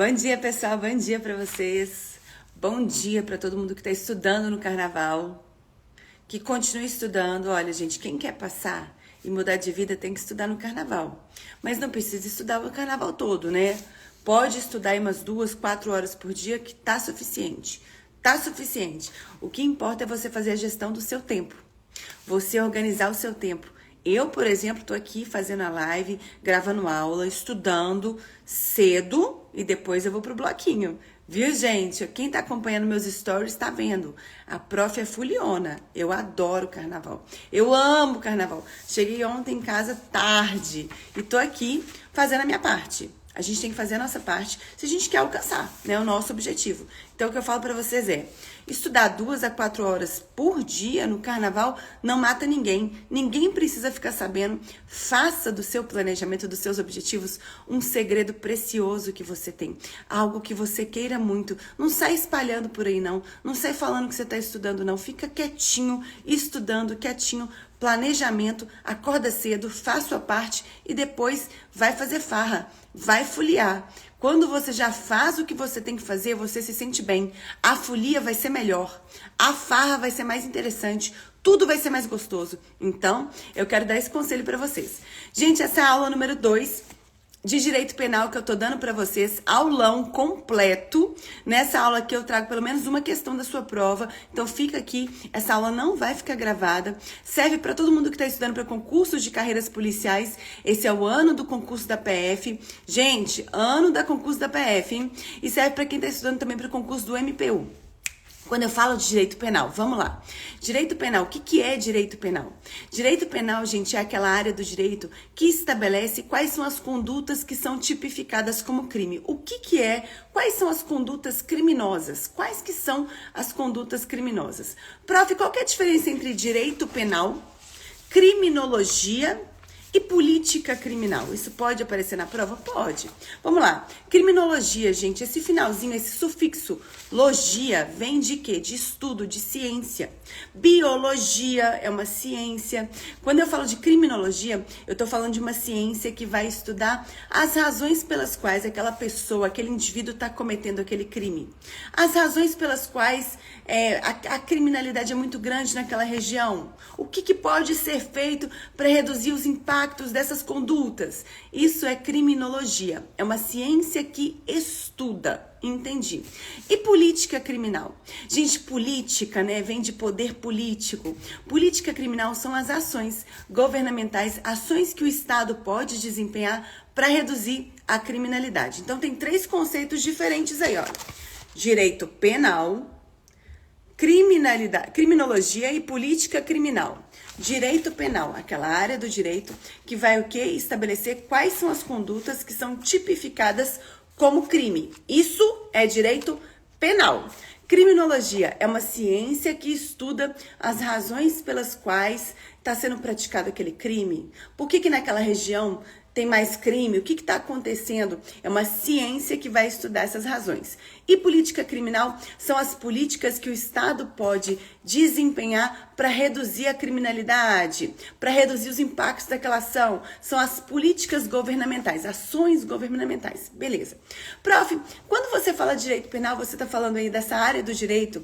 Bom dia, pessoal. Bom dia para vocês. Bom dia para todo mundo que está estudando no carnaval. Que continue estudando. Olha, gente, quem quer passar e mudar de vida tem que estudar no carnaval. Mas não precisa estudar o carnaval todo, né? Pode estudar aí umas 2, 4 horas por dia que tá suficiente. Tá suficiente. O que importa é você fazer a gestão do seu tempo. Você organizar o seu tempo. Eu, por exemplo, tô aqui fazendo a live, gravando aula, estudando cedo e depois eu vou pro bloquinho. Viu, gente? Quem tá acompanhando meus stories tá vendo. A prof é fuliona. Eu adoro carnaval. Eu amo carnaval. Cheguei ontem em casa tarde e tô aqui fazendo a minha parte. A gente tem que fazer a nossa parte se a gente quer alcançar, né, o nosso objetivo. Então, o que eu falo pra vocês é, estudar 2 a 4 horas por dia no carnaval não mata ninguém. Ninguém precisa ficar sabendo. Faça do seu planejamento, dos seus objetivos, um segredo precioso que você tem. Algo que você queira muito. Não sai espalhando por aí, não. Não sai falando que você está estudando, não. Fica quietinho, estudando, quietinho. Planejamento, acorda cedo, faz sua parte e depois vai fazer farra, vai foliar. Quando você já faz o que você tem que fazer, você se sente bem. A folia vai ser melhor, a farra vai ser mais interessante, tudo vai ser mais gostoso. Então, eu quero dar esse conselho para vocês. Gente, essa é a aula número 2 de Direito Penal que eu tô dando pra vocês, aulão completo. Nessa aula aqui eu trago pelo menos uma questão da sua prova, então fica aqui, essa aula não vai ficar gravada, serve pra todo mundo que tá estudando para concursos de carreiras policiais. Esse é o ano do concurso da PF. Gente, ano da concurso da PF, hein? E serve pra quem tá estudando também para o concurso do MPU. Quando eu falo de direito penal, vamos lá. Direito penal, o que é direito penal? Direito penal, gente, é aquela área do direito que estabelece quais são as condutas que são tipificadas como crime. O que é? Quais são as condutas criminosas? Quais que são as condutas criminosas? Prof, qual que é a diferença entre direito penal, criminologia e política criminal? Isso pode aparecer na prova? Pode. Vamos lá. Criminologia, gente, esse finalzinho, esse sufixo logia vem de quê? De estudo, de ciência. Biologia é uma ciência. Quando eu falo de criminologia, eu tô falando de uma ciência que vai estudar as razões pelas quais aquela pessoa, aquele indivíduo está cometendo aquele crime. As razões pelas quais a criminalidade é muito grande naquela região. O que pode ser feito para reduzir os impactos dessas condutas? Isso é criminologia. É uma ciência que estuda. Entendi. E política criminal? Gente, política, né, vem de poder político. Política criminal são as ações governamentais, ações que o Estado pode desempenhar para reduzir a criminalidade. Então, tem 3 conceitos diferentes aí, ó. Direito penal, criminologia e política criminal. Direito penal, aquela área do direito que vai o quê? Estabelecer quais são as condutas que são tipificadas como crime. Isso é direito penal. Criminologia é uma ciência que estuda as razões pelas quais está sendo praticado aquele crime. Por que naquela região tem mais crime? O que está acontecendo? É uma ciência que vai estudar essas razões. E política criminal são as políticas que o Estado pode desempenhar para reduzir a criminalidade, para reduzir os impactos daquela ação. São as políticas governamentais, ações governamentais. Beleza. Prof, quando você fala de direito penal, você está falando aí dessa área do direito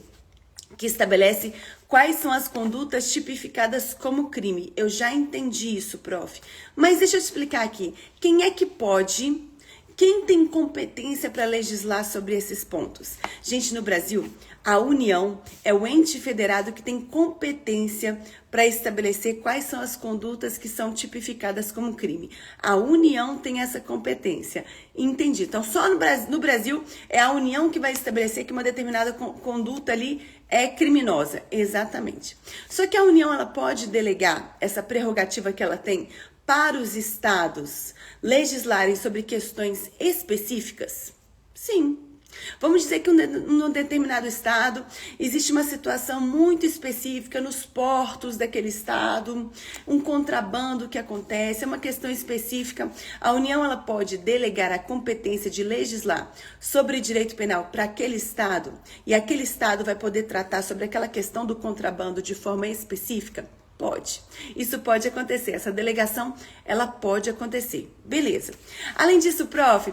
que estabelece quais são as condutas tipificadas como crime. Eu já entendi isso, prof. Mas deixa eu te explicar aqui. Quem é que pode, quem tem competência para legislar sobre esses pontos? Gente, no Brasil, a União é o ente federado que tem competência para estabelecer quais são as condutas que são tipificadas como crime. A União tem essa competência. Entendi. Então, só no Brasil é a União que vai estabelecer que uma determinada conduta ali é criminosa. Exatamente. Só que a União ela pode delegar essa prerrogativa que ela tem para os estados legislarem sobre questões específicas? Sim. Vamos dizer que num determinado estado existe uma situação muito específica nos portos daquele estado, um contrabando que acontece, é uma questão específica. A União ela pode delegar a competência de legislar sobre direito penal para aquele estado e aquele estado vai poder tratar sobre aquela questão do contrabando de forma específica? Pode. Isso pode acontecer. Essa delegação, ela pode acontecer. Beleza. Além disso, prof,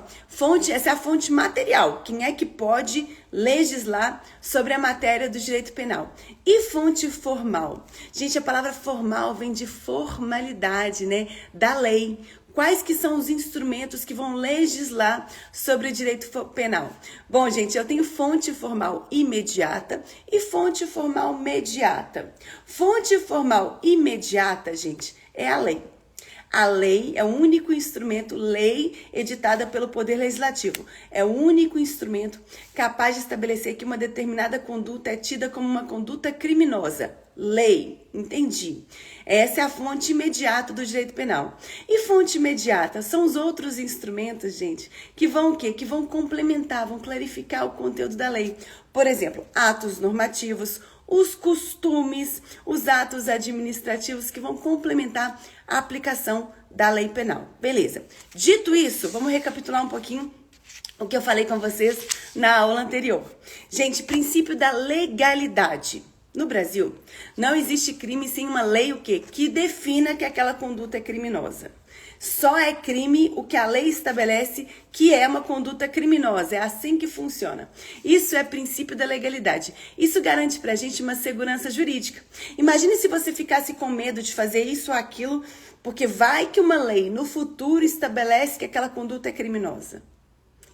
essa é a fonte material. Quem é que pode legislar sobre a matéria do direito penal? E fonte formal? Gente, a palavra formal vem de formalidade, né? Da lei. Quais que são os instrumentos que vão legislar sobre o direito penal? Bom, gente, eu tenho fonte formal imediata e fonte formal mediata. Fonte formal imediata, gente, é a lei. A lei é o único instrumento, lei editada pelo Poder Legislativo. É o único instrumento capaz de estabelecer que uma determinada conduta é tida como uma conduta criminosa. Lei, entendi. Essa é a fonte imediata do direito penal. E fonte imediata são os outros instrumentos, gente, que vão o quê? Que vão complementar, vão clarificar o conteúdo da lei. Por exemplo, atos normativos, os costumes, os atos administrativos que vão complementar a aplicação da lei penal. Beleza. Dito isso, vamos recapitular um pouquinho o que eu falei com vocês na aula anterior. Gente, princípio da legalidade. No Brasil, não existe crime sem uma lei o quê? Que defina que aquela conduta é criminosa. Só é crime o que a lei estabelece que é uma conduta criminosa. É assim que funciona. Isso é princípio da legalidade. Isso garante pra gente uma segurança jurídica. Imagine se você ficasse com medo de fazer isso ou aquilo, porque vai que uma lei no futuro estabelece que aquela conduta é criminosa.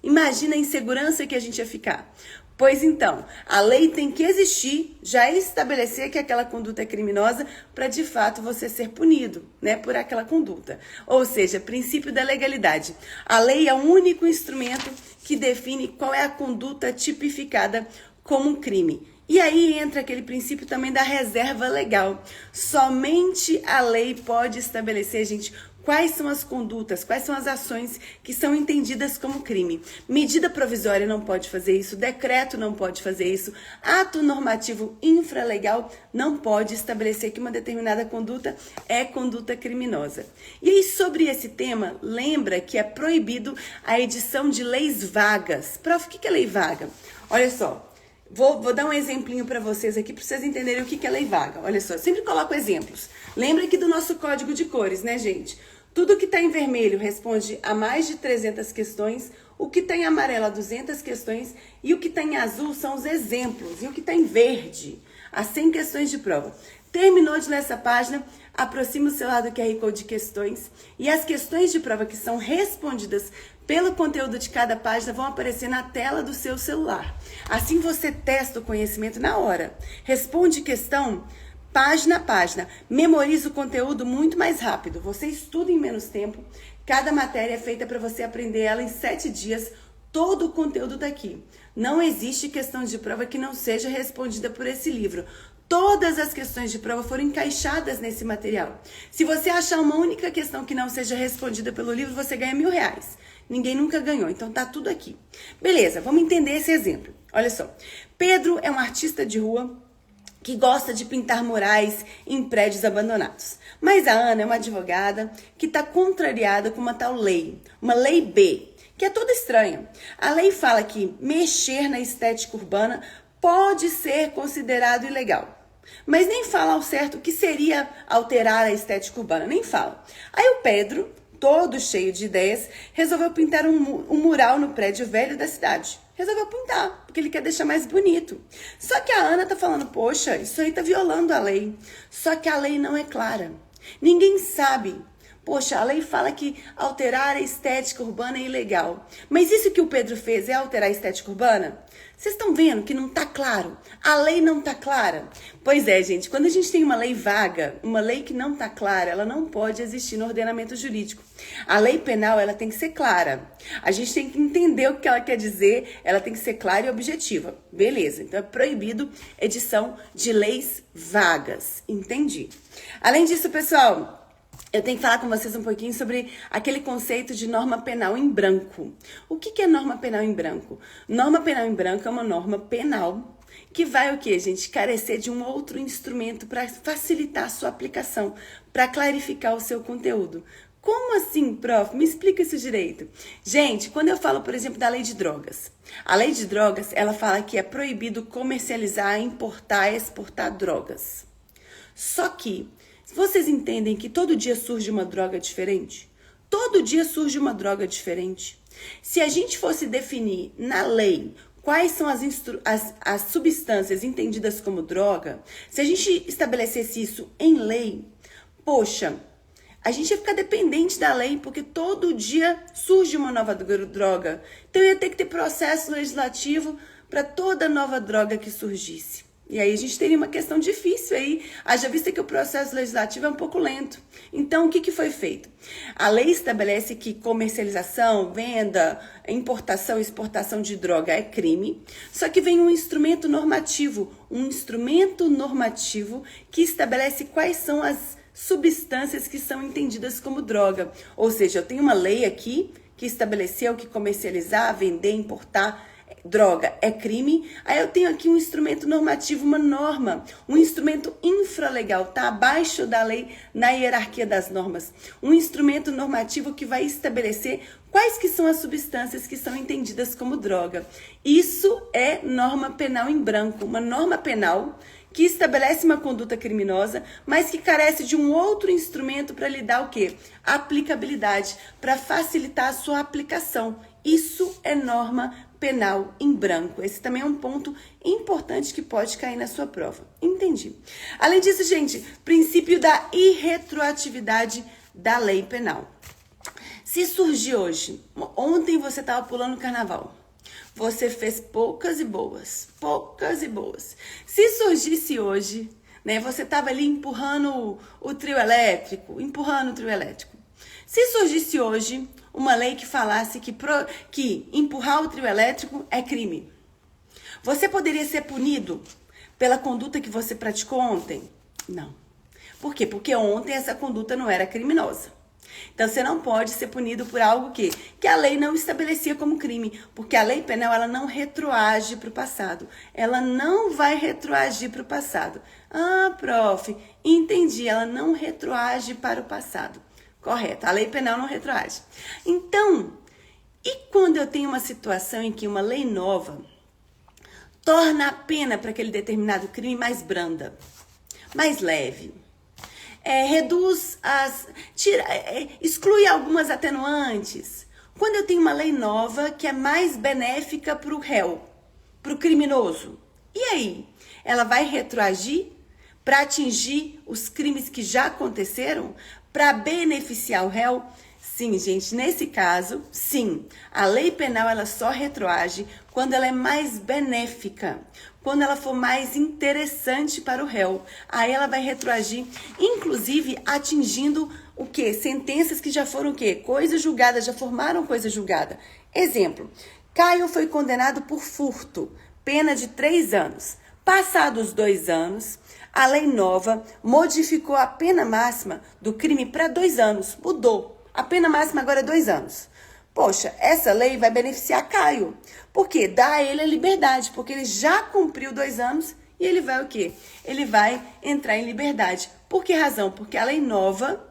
Imagina a insegurança que a gente ia ficar. Pois então, a lei tem que existir, já estabelecer que aquela conduta é criminosa para de fato você ser punido, né, por aquela conduta. Ou seja, princípio da legalidade. A lei é o único instrumento que define qual é a conduta tipificada como um crime. E aí entra aquele princípio também da reserva legal. Somente a lei pode estabelecer, gente, quais são as condutas, quais são as ações que são entendidas como crime. Medida provisória não pode fazer isso, decreto não pode fazer isso, ato normativo infralegal não pode estabelecer que uma determinada conduta é conduta criminosa. E aí, sobre esse tema, lembra que é proibido a edição de leis vagas. Prof, o que é lei vaga? Olha só. Vou dar um exemplinho para vocês aqui, para vocês entenderem o que é lei vaga. Olha só, eu sempre coloco exemplos. Lembra aqui do nosso código de cores, né, gente? Tudo que está em vermelho responde a mais de 300 questões, o que está em amarelo a 200 questões e o que está em azul são os exemplos, e o que está em verde, as 100 questões de prova. Terminou de ler essa página, aproxima o celular do QR Code de questões e as questões de prova que são respondidas pelo conteúdo de cada página vão aparecer na tela do seu celular. Assim você testa o conhecimento na hora. Responde questão página a página. Memoriza o conteúdo muito mais rápido. Você estuda em menos tempo. Cada matéria é feita para você aprender ela em 7 dias. Todo o conteúdo daqui. Não existe questão de prova que não seja respondida por esse livro. Todas as questões de prova foram encaixadas nesse material. Se você achar uma única questão que não seja respondida pelo livro, você ganha R$1.000. Ninguém nunca ganhou, então tá tudo aqui. Beleza, vamos entender esse exemplo. Olha só, Pedro é um artista de rua que gosta de pintar murais em prédios abandonados. Mas a Ana é uma advogada que está contrariada com uma tal lei, uma lei B, que é toda estranha. A lei fala que mexer na estética urbana pode ser considerado ilegal. Mas nem fala ao certo o que seria alterar a estética urbana, nem fala. Aí o Pedro, todo cheio de ideias, resolveu pintar um mural no prédio velho da cidade. Resolveu pintar, porque ele quer deixar mais bonito. Só que a Ana tá falando, poxa, isso aí tá violando a lei. Só que a lei não é clara. Ninguém sabe. Poxa, a lei fala que alterar a estética urbana é ilegal. Mas isso que o Pedro fez é alterar a estética urbana? Vocês estão vendo que não está claro? A lei não está clara? Pois é, gente, quando a gente tem uma lei vaga, uma lei que não está clara, ela não pode existir no ordenamento jurídico. A lei penal, ela tem que ser clara. A gente tem que entender o que ela quer dizer, ela tem que ser clara e objetiva. Beleza, então é proibido edição de leis vagas. Entendi. Além disso, pessoal, eu tenho que falar com vocês um pouquinho sobre aquele conceito de norma penal em branco. O que é norma penal em branco? Norma penal em branco é uma norma penal que vai o quê, gente? Carecer de um outro instrumento para facilitar a sua aplicação, para clarificar o seu conteúdo. Como assim, prof? Me explica isso direito. Gente, quando eu falo, por exemplo, da lei de drogas. A lei de drogas, ela fala que é proibido comercializar, importar e exportar drogas. Só que Vocês entendem que todo dia surge uma droga diferente? Todo dia surge uma droga diferente. Se a gente fosse definir na lei quais são as substâncias entendidas como droga, se a gente estabelecesse isso em lei, poxa, a gente ia ficar dependente da lei, porque todo dia surge uma nova droga. Então ia ter que ter processo legislativo para toda nova droga que surgisse. E aí a gente teria uma questão difícil aí, haja vista que o processo legislativo é um pouco lento. Então, o que foi feito? A lei estabelece que comercialização, venda, importação e exportação de droga é crime, só que vem um instrumento normativo que estabelece quais são as substâncias que são entendidas como droga. Ou seja, eu tenho uma lei aqui que estabeleceu que comercializar, vender, importar droga é crime. Aí eu tenho aqui um instrumento normativo, uma norma, um instrumento infralegal, tá abaixo da lei na hierarquia das normas. Um instrumento normativo que vai estabelecer quais que são as substâncias que são entendidas como droga. Isso é norma penal em branco, uma norma penal que estabelece uma conduta criminosa, mas que carece de um outro instrumento para lhe dar o quê? Aplicabilidade, para facilitar a sua aplicação. Isso é norma penal em branco. Esse também é um ponto importante que pode cair na sua prova. Entendi. Além disso, gente, princípio da irretroatividade da lei penal. Se surgir hoje, ontem você estava pulando o carnaval, você fez poucas e boas. Se surgisse hoje, né, você estava ali empurrando o trio elétrico. Se surgisse hoje uma lei que falasse que empurrar o trio elétrico é crime, você poderia ser punido pela conduta que você praticou ontem? Não. Por quê? Porque ontem essa conduta não era criminosa. Então, você não pode ser punido por algo que a lei não estabelecia como crime, porque a lei penal ela não retroage para o passado. Ela não vai retroagir para o passado. Ah, prof, entendi, ela não retroage para o passado. Correto, a lei penal não retroage. Então, e quando eu tenho uma situação em que uma lei nova torna a pena para aquele determinado crime mais branda, mais leve? Exclui algumas atenuantes. Quando eu tenho uma lei nova que é mais benéfica para o réu, para o criminoso, e aí? Ela vai retroagir para atingir os crimes que já aconteceram, para beneficiar o réu? Sim, gente, nesse caso, sim, a lei penal ela só retroage quando ela é mais benéfica, quando ela for mais interessante para o réu. Aí ela vai retroagir, inclusive atingindo o quê? Sentenças que já foram o quê? Coisa julgada, já formaram coisa julgada. Exemplo, Caio foi condenado por furto, pena de 3 anos. Passados 2 anos, a lei nova modificou a pena máxima do crime para 2 anos, mudou. A pena máxima agora é 2 anos. Poxa, essa lei vai beneficiar Caio. Por quê? Dá a ele a liberdade, porque ele já cumpriu 2 anos e ele vai o quê? Ele vai entrar em liberdade. Por que razão? Porque a lei nova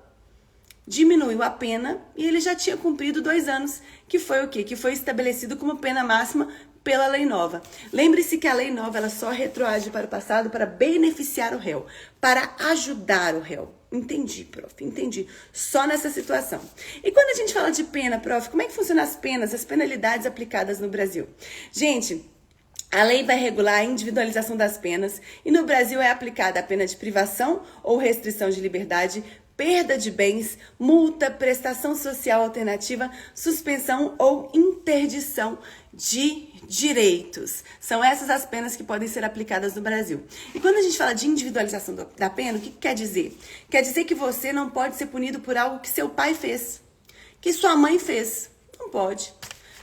diminuiu a pena e ele já tinha cumprido 2 anos, que foi o quê? Que foi estabelecido como pena máxima pela lei nova. Lembre-se que a lei nova ela só retroage para o passado para beneficiar o réu, para ajudar o réu. Entendi, prof, entendi. Só nessa situação. E quando a gente fala de pena, prof, como é que funcionam as penas, as penalidades aplicadas no Brasil? Gente, a lei vai regular a individualização das penas e no Brasil é aplicada a pena de privação ou restrição de liberdade, perda de bens, multa, prestação social alternativa, suspensão ou interdição de direitos. São essas as penas que podem ser aplicadas no Brasil. E quando a gente fala de individualização da pena, o que quer dizer? Quer dizer que você não pode ser punido por algo que seu pai fez, que sua mãe fez. Não pode.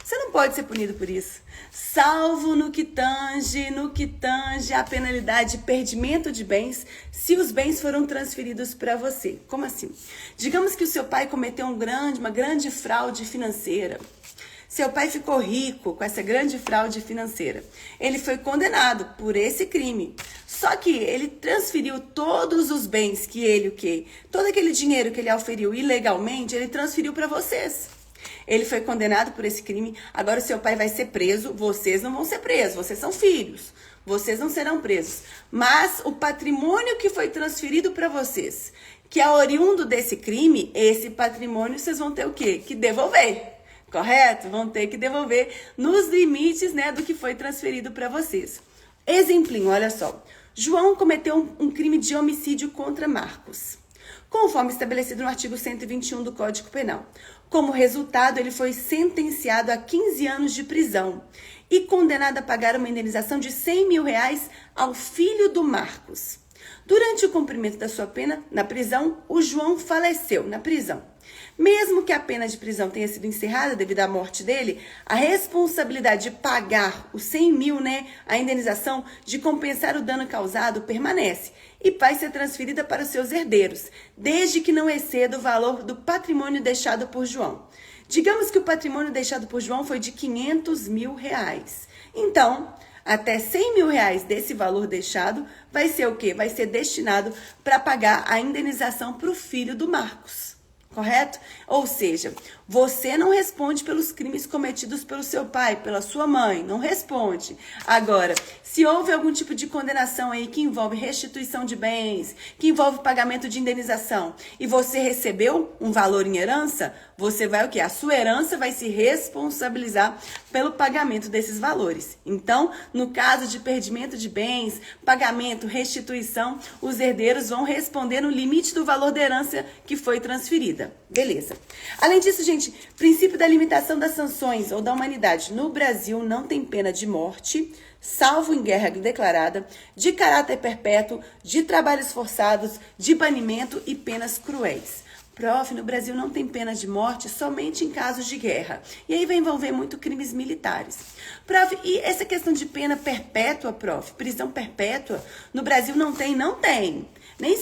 Você não pode ser punido por isso. Salvo no que tange a penalidade de perdimento de bens, se os bens foram transferidos para você. Como assim? Digamos que o seu pai cometeu uma grande fraude financeira. Seu pai ficou rico com essa grande fraude financeira. Ele foi condenado por esse crime. Só que ele transferiu todos os bens todo aquele dinheiro que ele auferiu ilegalmente, ele transferiu para vocês. Ele foi condenado por esse crime, agora o seu pai vai ser preso, vocês não vão ser presos, vocês são filhos. Vocês não serão presos. Mas o patrimônio que foi transferido para vocês, que é oriundo desse crime, esse patrimônio vocês vão ter o quê? Que devolver. Correto? Vão ter que devolver nos limites, né, do que foi transferido para vocês. Exemplinho, olha só. João cometeu um crime de homicídio contra Marcos, conforme estabelecido no artigo 121 do Código Penal. Como resultado, ele foi sentenciado a 15 anos de prisão e condenado a pagar uma indenização de R$100 mil ao filho do Marcos. Durante o cumprimento da sua pena na prisão, o João faleceu na prisão. Mesmo que a pena de prisão tenha sido encerrada devido à morte dele, a responsabilidade de pagar os 100 mil, né, a indenização, de compensar o dano causado, permanece e vai ser transferida para os seus herdeiros, desde que não exceda o valor do patrimônio deixado por João. Digamos que o patrimônio deixado por João foi de R$500 mil. Então, até R$100 mil desse valor deixado vai ser o quê? Vai ser destinado para pagar a indenização para o filho do Marcos. Correto? Ou seja, você não responde pelos crimes cometidos pelo seu pai, pela sua mãe, não responde. Agora, se houve algum tipo de condenação aí que envolve restituição de bens, que envolve pagamento de indenização, e você recebeu um valor em herança, você vai o quê? A sua herança vai se responsabilizar pelo pagamento desses valores. Então, no caso de perdimento de bens, pagamento, restituição, os herdeiros vão responder no limite do valor da herança que foi transferida. Beleza. Além disso, gente, princípio da limitação das sanções ou da humanidade. No Brasil não tem pena de morte, salvo em guerra declarada, de caráter perpétuo, de trabalhos forçados, de banimento e penas cruéis. Prof, no Brasil não tem pena de morte somente em casos de guerra. E aí vai envolver muito crimes militares. Prof, e essa questão de pena perpétua, prof, prisão perpétua, no Brasil não tem? Não tem. Nem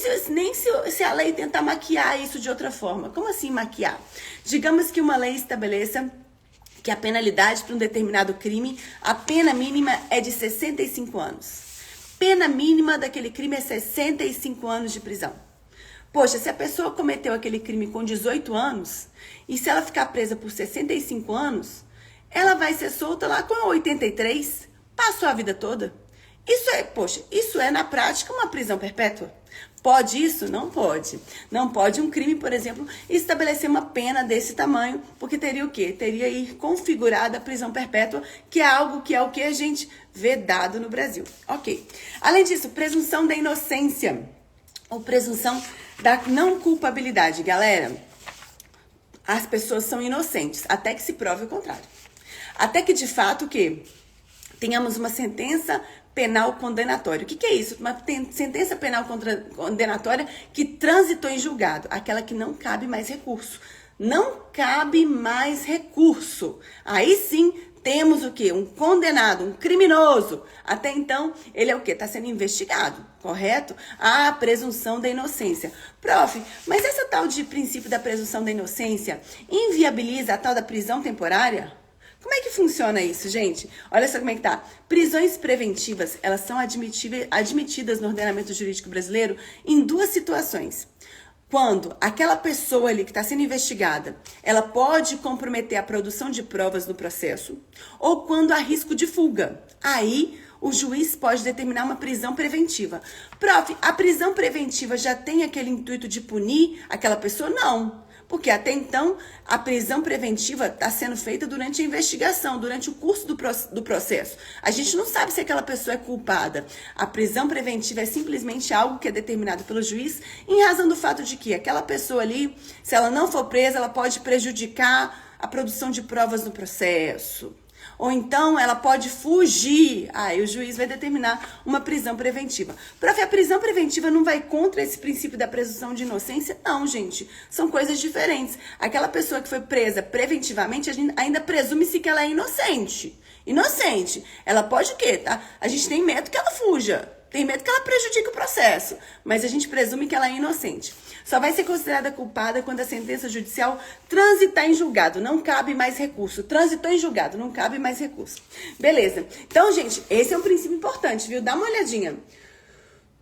se a lei tentar maquiar isso de outra forma. Como assim maquiar? Digamos que uma lei estabeleça que a penalidade para um determinado crime, a pena mínima é de 65 anos. Pena mínima daquele crime é 65 anos de prisão. Poxa, se a pessoa cometeu aquele crime com 18 anos, e se ela ficar presa por 65 anos, ela vai ser solta lá com 83, passou a vida toda. Isso é na prática uma prisão perpétua. Pode isso? Não pode. Não pode um crime, por exemplo, estabelecer uma pena desse tamanho, porque teria o quê? Teria aí configurada a prisão perpétua, que é algo que é o que a gente vê dado no Brasil. Ok. Além disso, presunção da inocência, ou presunção da não culpabilidade. Galera, as pessoas são inocentes, até que se prove o contrário. Até que, de fato, o quê? Tenhamos uma sentença penal condenatória. O que é isso? Uma sentença penal condenatória que transitou em julgado. Aquela que não cabe mais recurso. Não cabe mais recurso. Aí sim temos o quê? Um condenado, um criminoso. Até então, ele é o quê? Está sendo investigado, correto? A presunção da inocência. Prof, mas essa tal de princípio da presunção da inocência inviabiliza a tal da prisão temporária? Como é que funciona isso, gente? Olha só como é que tá. Prisões preventivas, elas são admitidas no ordenamento jurídico brasileiro em duas situações. Quando aquela pessoa ali que está sendo investigada, ela pode comprometer a produção de provas no processo, ou quando há risco de fuga. Aí, o juiz pode determinar uma prisão preventiva. Prof, a prisão preventiva já tem aquele intuito de punir aquela pessoa? Não. Porque até então, a prisão preventiva está sendo feita durante a investigação, durante o curso do processo. A gente não sabe se aquela pessoa é culpada. A prisão preventiva é simplesmente algo que é determinado pelo juiz em razão do fato de que aquela pessoa ali, se ela não for presa, ela pode prejudicar a produção de provas no processo. Ou então ela pode fugir. Aí o juiz vai determinar uma prisão preventiva. Prof, a prisão preventiva não vai contra esse princípio da presunção de inocência? Não, gente. São coisas diferentes. Aquela pessoa que foi presa preventivamente, ainda presume-se que ela é inocente. Inocente. Ela pode o quê, tá? A gente tem medo que ela fuja. Tem medo que ela prejudique o processo. Mas a gente presume que ela é inocente. Só vai ser considerada culpada quando a sentença judicial transitar em julgado. Não cabe mais recurso. Transitou em julgado, não cabe mais recurso. Beleza. Então, gente, esse é um princípio importante, viu? Dá uma olhadinha.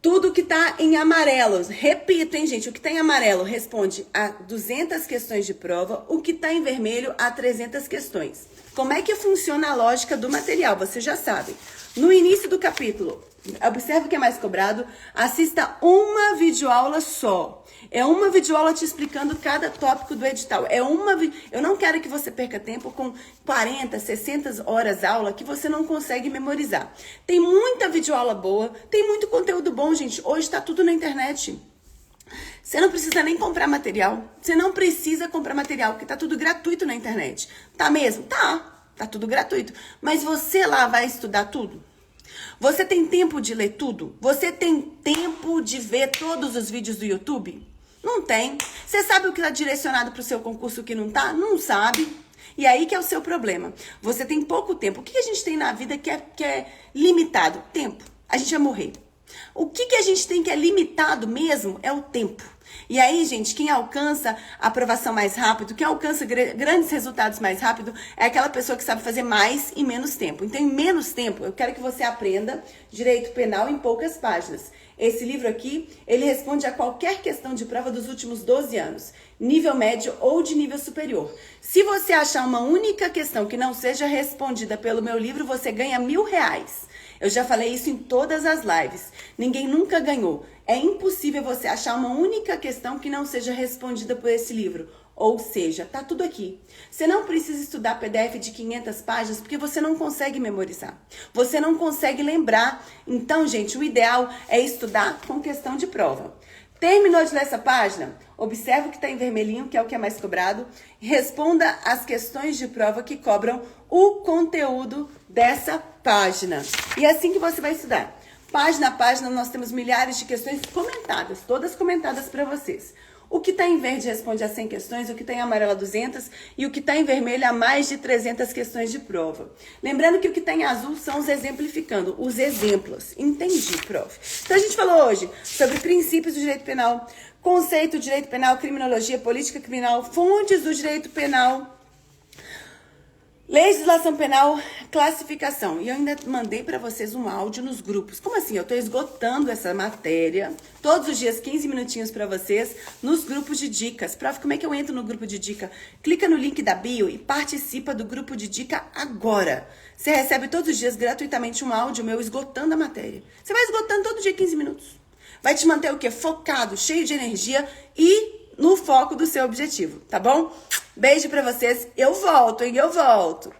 Tudo que tá em amarelo, repito, hein, gente, o que tá em amarelo responde a 200 questões de prova, o que tá em vermelho a 300 questões. Como é que funciona a lógica do material? Você já sabe. No início do capítulo, observe o que é mais cobrado, assista uma videoaula só. É uma videoaula te explicando cada tópico do edital. Eu não quero que você perca tempo com 40, 60 horas aula que você não consegue memorizar. Tem muita videoaula boa, tem muito conteúdo bom, gente. Hoje tá tudo na internet. Você não precisa nem comprar material. Você não precisa comprar material, porque tá tudo gratuito na internet. Tá mesmo? Tá tudo gratuito. Mas você lá vai estudar tudo? Você tem tempo de ler tudo? Você tem tempo de ver todos os vídeos do YouTube? Não tem. Você sabe o que está direcionado para o seu concurso e o que não tá? Não sabe. E aí que é o seu problema. Você tem pouco tempo. O que a gente tem na vida que é limitado? Tempo. A gente vai morrer. O que a gente tem que é limitado mesmo é o tempo. E aí, gente, quem alcança a aprovação mais rápido, quem alcança grandes resultados mais rápido, é aquela pessoa que sabe fazer mais em menos tempo. Então, em menos tempo, eu quero que você aprenda direito penal em poucas páginas. Esse livro aqui, ele responde a qualquer questão de prova dos últimos 12 anos, nível médio ou de nível superior. Se você achar uma única questão que não seja respondida pelo meu livro, você ganha R$1.000. Eu já falei isso em todas as lives. Ninguém nunca ganhou. É impossível você achar uma única questão que não seja respondida por esse livro. Ou seja, tá tudo aqui. Você não precisa estudar PDF de 500 páginas porque você não consegue memorizar. Você não consegue lembrar. Então, gente, o ideal é estudar com questão de prova. Terminou de ler essa página? Observe o que está em vermelhinho, que é o que é mais cobrado. Responda as questões de prova que cobram o conteúdo dessa página. E é assim que você vai estudar. Página a página, nós temos milhares de questões comentadas, todas comentadas para vocês. O que está em verde responde a 100 questões, o que está em amarelo a 200 e o que está em vermelho a mais de 300 questões de prova. Lembrando que o que está em azul são os exemplificando, os exemplos. Entendi, prof. Então a gente falou hoje sobre princípios do direito penal, conceito do direito penal, criminologia, política criminal, fontes do direito penal, legislação penal, classificação. E eu ainda mandei para vocês um áudio nos grupos. Como assim? Eu estou esgotando essa matéria, todos os dias 15 minutinhos para vocês, nos grupos de dicas. Prof, como é que eu entro no grupo de dica? Clica no link da bio e participa do grupo de dica agora. Você recebe todos os dias gratuitamente um áudio meu esgotando a matéria. Você vai esgotando todo dia 15 minutos. Vai te manter o quê? Focado, cheio de energia e no foco do seu objetivo, tá bom? Beijo pra vocês. Eu volto, hein? Eu volto.